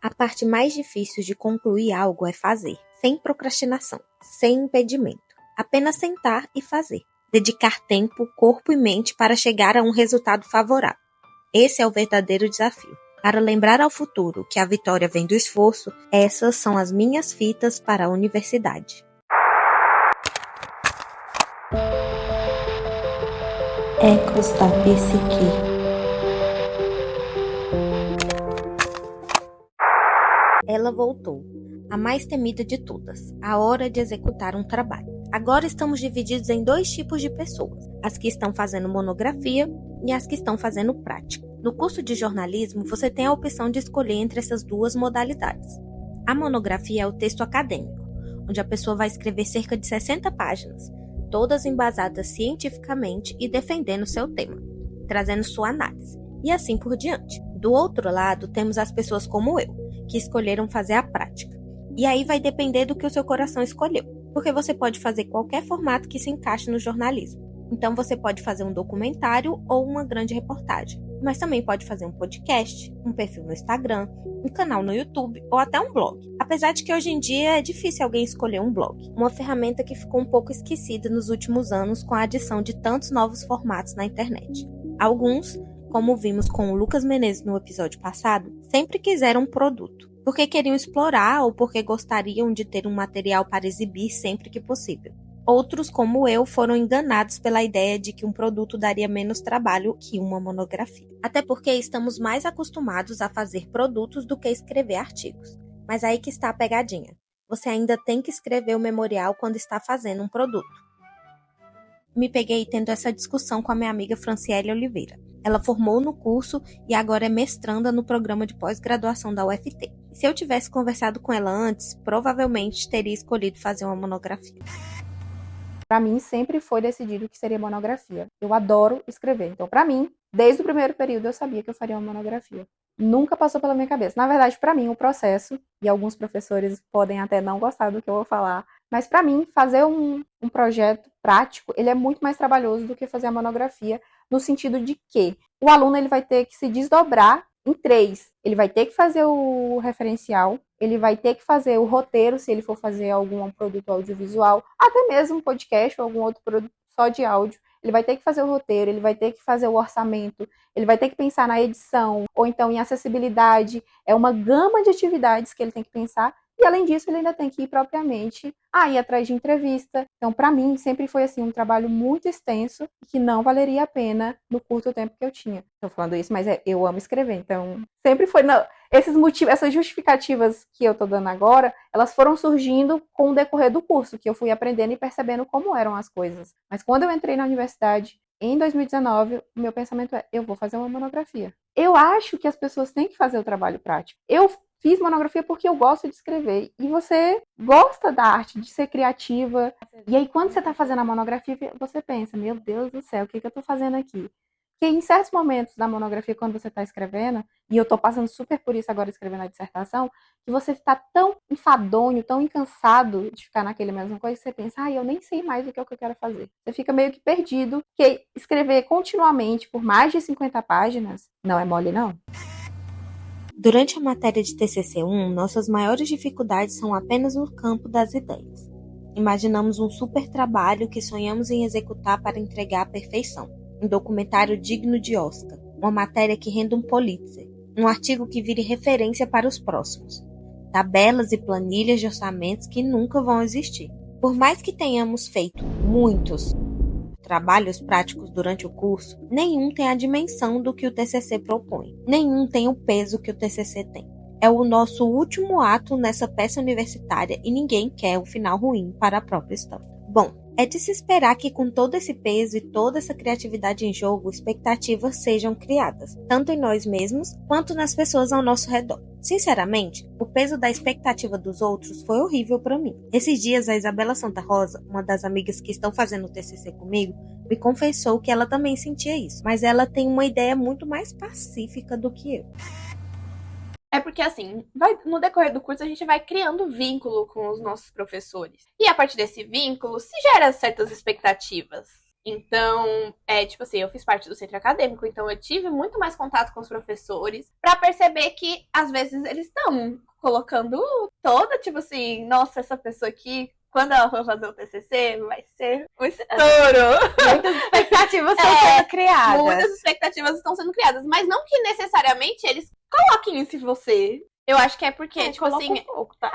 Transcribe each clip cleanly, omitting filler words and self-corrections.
A parte mais difícil de concluir algo é fazer, sem procrastinação, sem impedimento. Apenas sentar e fazer. Dedicar tempo, corpo e mente para chegar a um resultado favorável. Esse é o verdadeiro desafio. Para lembrar ao futuro que a vitória vem do esforço, essas são as minhas fitas para a universidade. Ecos da Psique. Ela voltou, a mais temida de todas, a hora de executar um trabalho. Agora estamos divididos em 2 tipos de pessoas, as que estão fazendo monografia e as que estão fazendo prática. No curso de jornalismo, você tem a opção de escolher entre essas 2 modalidades. A monografia é o texto acadêmico, onde a pessoa vai escrever cerca de 60 páginas, todas embasadas cientificamente e defendendo seu tema, trazendo sua análise, e assim por diante. Do outro lado, temos as pessoas como eu, que escolheram fazer a prática. E aí vai depender do que o seu coração escolheu, porque você pode fazer qualquer formato que se encaixe no jornalismo. Então você pode fazer um documentário ou uma grande reportagem, mas também pode fazer um podcast, um perfil no Instagram, um canal no YouTube ou até um blog. Apesar de que hoje em dia é difícil alguém escolher um blog, uma ferramenta que ficou um pouco esquecida nos últimos anos com a adição de tantos novos formatos na internet. Alguns, como vimos com o Lucas Menezes no episódio passado, sempre quiseram um produto, porque queriam explorar ou porque gostariam de ter um material para exibir sempre que possível. Outros, como eu, foram enganados pela ideia de que um produto daria menos trabalho que uma monografia. Até porque estamos mais acostumados a fazer produtos do que escrever artigos. Mas aí que está a pegadinha. Você ainda tem que escrever o memorial quando está fazendo um produto. Me peguei tendo essa discussão com a minha amiga Franciele Oliveira. Ela formou no curso e agora é mestranda no programa de pós-graduação da UFT. E se eu tivesse conversado com ela antes, provavelmente teria escolhido fazer uma monografia. Para mim, sempre foi decidido que seria monografia. Eu adoro escrever. Então, para mim, desde o primeiro período, eu sabia que eu faria uma monografia. Nunca passou pela minha cabeça. Na verdade, para mim, o processo, e alguns professores podem até não gostar do que eu vou falar, mas para mim, fazer um projeto prático, ele é muito mais trabalhoso do que fazer a monografia, no sentido de que o aluno ele vai ter que se desdobrar em 3. Ele vai ter que fazer o referencial, ele vai ter que fazer o roteiro, se ele for fazer algum produto audiovisual, até mesmo um podcast ou algum outro produto só de áudio. Ele vai ter que fazer o roteiro, ele vai ter que fazer o orçamento, ele vai ter que pensar na edição, ou então em acessibilidade. É uma gama de atividades que ele tem que pensar. E, além disso, ele ainda tem que ir propriamente ir atrás de entrevista. Então, para mim, sempre foi assim um trabalho muito extenso e que não valeria a pena no curto tempo que eu tinha. Estou falando isso, mas eu amo escrever. Então, sempre foi... esses motivos, essas justificativas que eu estou dando agora, elas foram surgindo com o decorrer do curso, que eu fui aprendendo e percebendo como eram as coisas. Mas quando eu entrei na universidade, em 2019, o meu pensamento é, eu vou fazer uma monografia. Eu acho que as pessoas têm que fazer o trabalho prático. Eu fiz monografia porque eu gosto de escrever. E você gosta da arte, de ser criativa. E aí, quando você está fazendo a monografia, você pensa, meu Deus do céu, o que eu estou fazendo aqui? Porque em certos momentos da monografia, quando você está escrevendo, e eu estou passando super por isso agora escrevendo a dissertação, que você está tão enfadonho, tão cansado de ficar naquele mesmo coisa, que você pensa, eu nem sei mais o que é o que eu quero fazer. Você fica meio que perdido, porque escrever continuamente por mais de 50 páginas não é mole, não. Durante a matéria de TCC1, nossas maiores dificuldades são apenas no campo das ideias. Imaginamos um super trabalho que sonhamos em executar para entregar à perfeição. Um documentário digno de Oscar, uma matéria que renda um Pulitzer, um artigo que vire referência para os próximos. Tabelas e planilhas de orçamentos que nunca vão existir. Por mais que tenhamos feito muitos trabalhos práticos durante o curso, nenhum tem a dimensão do que o TCC propõe. Nenhum tem o peso que o TCC tem. É o nosso último ato nessa peça universitária e ninguém quer um final ruim para a própria história. Bom, é de se esperar que com todo esse peso e toda essa criatividade em jogo, expectativas sejam criadas, tanto em nós mesmos quanto nas pessoas ao nosso redor. Sinceramente, o peso da expectativa dos outros foi horrível para mim. Esses dias, a Isabela Santa Rosa, uma das amigas que estão fazendo o TCC comigo, me confessou que ela também sentia isso, mas ela tem uma ideia muito mais pacífica do que eu. É porque, assim, no decorrer do curso a gente vai criando vínculo com os nossos professores. E a partir desse vínculo se gera certas expectativas. Então, tipo assim, eu fiz parte do centro acadêmico, então eu tive muito mais contato com os professores pra perceber que, às vezes, eles estão colocando toda, tipo assim, nossa, essa pessoa aqui, quando ela for fazer o TCC, vai ser um estouro. Muitas expectativas estão sendo criadas. Muitas expectativas estão sendo criadas, mas não que necessariamente eles coloquem isso em você. Eu acho que é porque, tipo assim... Um pouco, tá?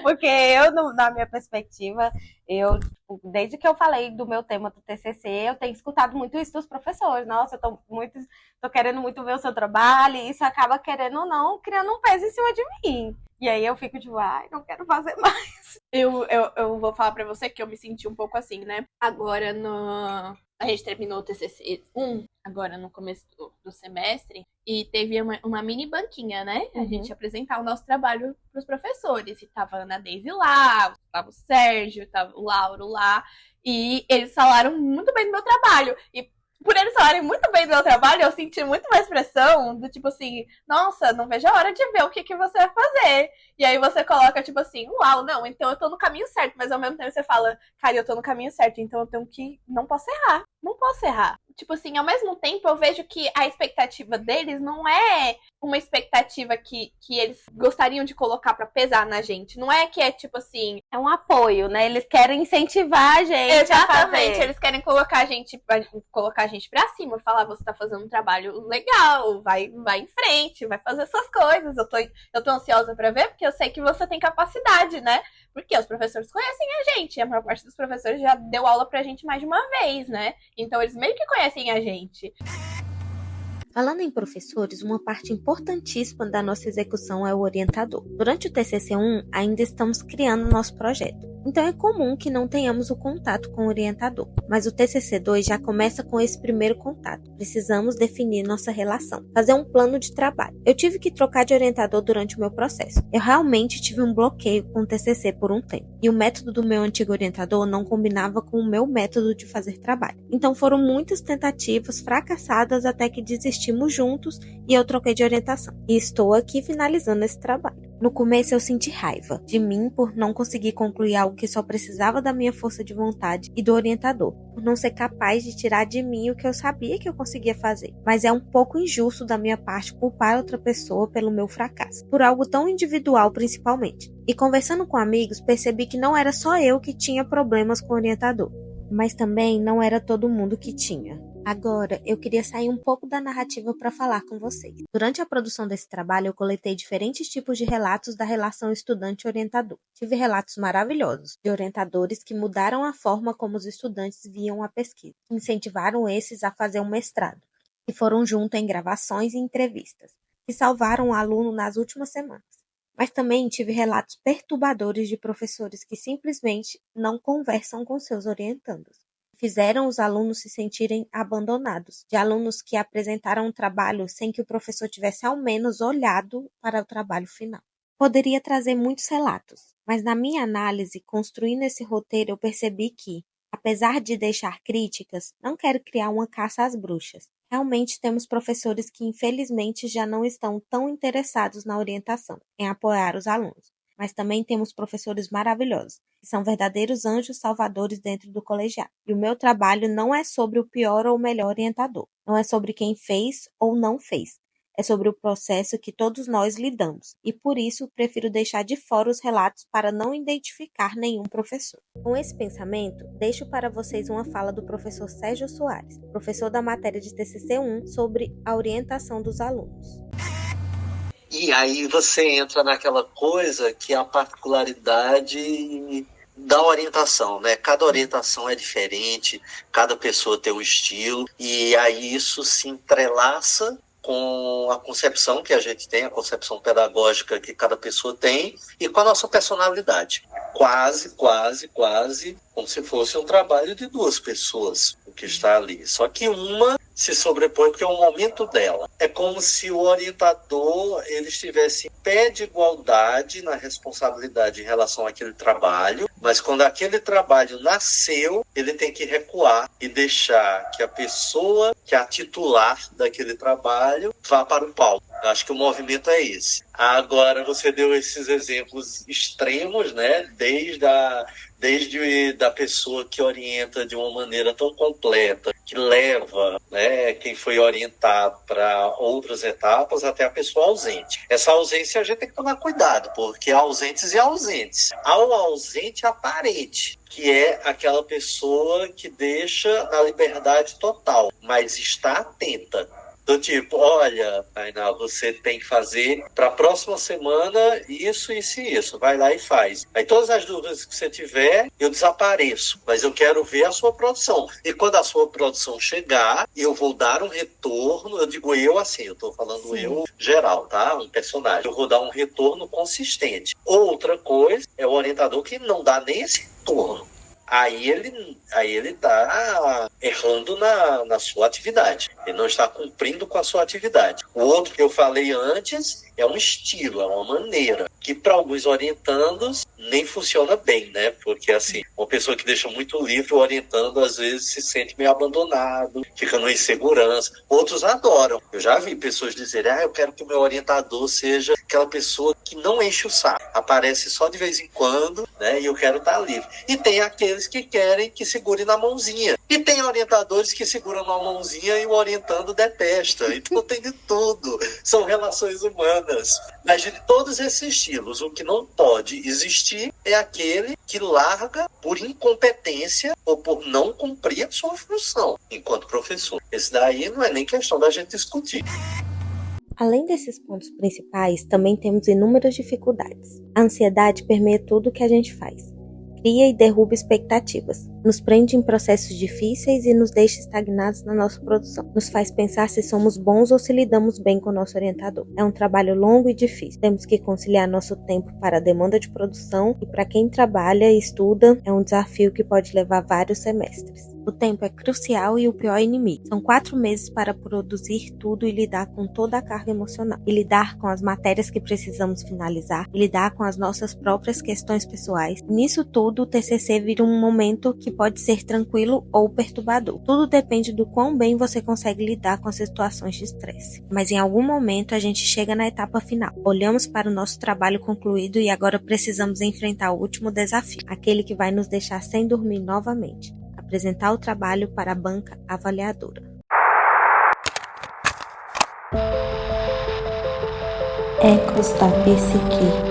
Porque na minha perspectiva, desde que eu falei do meu tema do TCC, eu tenho escutado muito isso dos professores. Nossa, eu tô querendo muito ver o seu trabalho, e isso acaba, querendo ou não, criando um peso em cima de mim. E aí eu fico tipo, não quero fazer mais. Eu vou falar pra você que eu me senti um pouco assim, né? Agora a gente terminou o TCC 1, agora no começo do semestre, e teve uma mini banquinha, né? A gente apresentar o nosso trabalho pros professores. E tava a Ana Deise lá, tava o Sérgio, tava o Lauro lá, e eles falaram muito bem do meu trabalho. E por eles falarem muito bem do meu trabalho, eu senti muito mais pressão, do tipo assim, nossa, não vejo a hora de ver o que você vai fazer. E aí você coloca, tipo assim, uau, não, então eu tô no caminho certo, mas ao mesmo tempo você fala, cara, eu tô no caminho certo, então eu tenho que, não posso errar. Tipo assim, ao mesmo tempo eu vejo que a expectativa deles não é uma expectativa que eles gostariam de colocar pra pesar na gente. Não é que é tipo assim... É um apoio, né? Eles querem incentivar a gente. Exatamente, eles querem colocar a gente pra cima, falar, você tá fazendo um trabalho legal, vai em frente, vai fazer suas coisas. Eu tô ansiosa pra ver, porque eu sei que você tem capacidade, né? Porque os professores conhecem a gente, a maior parte dos professores já deu aula pra gente mais de uma vez, né? Então eles meio que conhecem a gente. Falando em professores, uma parte importantíssima da nossa execução é o orientador. Durante o TCC1, ainda estamos criando nosso projeto, então é comum que não tenhamos o contato com o orientador, mas o TCC2 já começa com esse primeiro contato. Precisamos definir nossa relação, fazer um plano de trabalho. Eu tive que trocar de orientador durante o meu processo. Eu realmente tive um bloqueio com o TCC por um tempo, e o método do meu antigo orientador não combinava com o meu método de fazer trabalho. Então foram muitas tentativas fracassadas até que desistimos juntos e eu troquei de orientação. E estou aqui finalizando esse trabalho. No começo eu senti raiva de mim por não conseguir concluir algo que só precisava da minha força de vontade e do orientador, por não ser capaz de tirar de mim o que eu sabia que eu conseguia fazer. Mas é um pouco injusto da minha parte culpar outra pessoa pelo meu fracasso, por algo tão individual principalmente. E conversando com amigos, percebi que não era só eu que tinha problemas com o orientador, mas também não era todo mundo que tinha. Agora, eu queria sair um pouco da narrativa para falar com vocês. Durante a produção desse trabalho, eu coletei diferentes tipos de relatos da relação estudante-orientador. Tive relatos maravilhosos, de orientadores que mudaram a forma como os estudantes viam a pesquisa, incentivaram esses a fazer um mestrado, que foram junto em gravações e entrevistas, que salvaram o aluno nas últimas semanas. Mas também tive relatos perturbadores de professores que simplesmente não conversam com seus orientandos. Fizeram os alunos se sentirem abandonados, de alunos que apresentaram um trabalho sem que o professor tivesse ao menos olhado para o trabalho final. Poderia trazer muitos relatos, mas na minha análise, construindo esse roteiro, eu percebi que, apesar de deixar críticas, não quero criar uma caça às bruxas. Realmente temos professores que infelizmente já não estão tão interessados na orientação, em apoiar os alunos. Mas também temos professores maravilhosos, que são verdadeiros anjos salvadores dentro do colegiado. E o meu trabalho não é sobre o pior ou melhor orientador, não é sobre quem fez ou não fez, é sobre o processo que todos nós lidamos, e por isso prefiro deixar de fora os relatos para não identificar nenhum professor. Com esse pensamento, deixo para vocês uma fala do professor Sérgio Soares, professor da matéria de TCC1, sobre a orientação dos alunos. E aí você entra naquela coisa que é a particularidade da orientação, né? Cada orientação é diferente, cada pessoa tem um estilo, e aí isso se entrelaça com a concepção que a gente tem, a concepção pedagógica que cada pessoa tem, e com a nossa personalidade. Quase como se fosse um trabalho de duas pessoas, o que está ali. Só que uma se sobrepõe porque é o momento dela. É como se o orientador ele estivesse em pé de igualdade na responsabilidade em relação àquele trabalho, mas quando aquele trabalho nasceu, ele tem que recuar e deixar que a pessoa, que é a titular daquele trabalho, vá para o palco. Eu acho que o movimento é esse. Agora, você deu esses exemplos extremos, né? Desde da pessoa que orienta de uma maneira tão completa, que leva, né, quem foi orientado para outras etapas, até a pessoa ausente. Essa ausência a gente tem que tomar cuidado, porque há ausentes e ausentes. Há o ausente aparente, que é aquela pessoa que deixa na liberdade total, mas está atenta. Do tipo, olha, Tainá, você tem que fazer para a próxima semana isso, isso e isso. Vai lá e faz. Aí todas as dúvidas que você tiver, eu desapareço. Mas eu quero ver a sua produção. E quando a sua produção chegar, eu vou dar um retorno. Eu digo eu assim, eu estou falando Sim. eu geral, tá? Um personagem. Eu vou dar um retorno consistente. Outra coisa é o orientador que não dá nem esse retorno. Aí ele está errando na sua atividade. Ele não está cumprindo com a sua atividade. O outro que eu falei antes é um estilo, é uma maneira, que para alguns orientandos nem funciona bem, né? Porque, assim, uma pessoa que deixa muito livre orientando, às vezes se sente meio abandonado, fica numa insegurança. Outros adoram. Eu já vi pessoas dizerem, eu quero que o meu orientador seja aquela pessoa que não enche o saco, aparece só de vez em quando, né? E eu quero estar livre. E tem aqueles que querem que segure na mãozinha. E tem orientadores que seguram na mãozinha e o orientando detesta. Então tem de tudo. São relações humanas. Mas de todos esses estilos, o que não pode existir é aquele que larga por incompetência ou por não cumprir a sua função enquanto professor. Esse daí não é nem questão da gente discutir. Além desses pontos principais, também temos inúmeras dificuldades. A ansiedade permeia tudo o que a gente faz. Cria e derruba expectativas, nos prende em processos difíceis e nos deixa estagnados na nossa produção. Nos faz pensar se somos bons ou se lidamos bem com o nosso orientador. É um trabalho longo e difícil. Temos que conciliar nosso tempo para a demanda de produção e para quem trabalha e estuda, é um desafio que pode levar vários semestres. O tempo é crucial e o pior inimigo. São 4 meses para produzir tudo e lidar com toda a carga emocional. E lidar com as matérias que precisamos finalizar. E lidar com as nossas próprias questões pessoais. Nisso tudo, o TCC vira um momento que pode ser tranquilo ou perturbador. Tudo depende do quão bem você consegue lidar com as situações de estresse. Mas em algum momento a gente chega na etapa final. Olhamos para o nosso trabalho concluído e agora precisamos enfrentar o último desafio. Aquele que vai nos deixar sem dormir novamente. Apresentar o trabalho para a banca avaliadora. Ecos da Psique.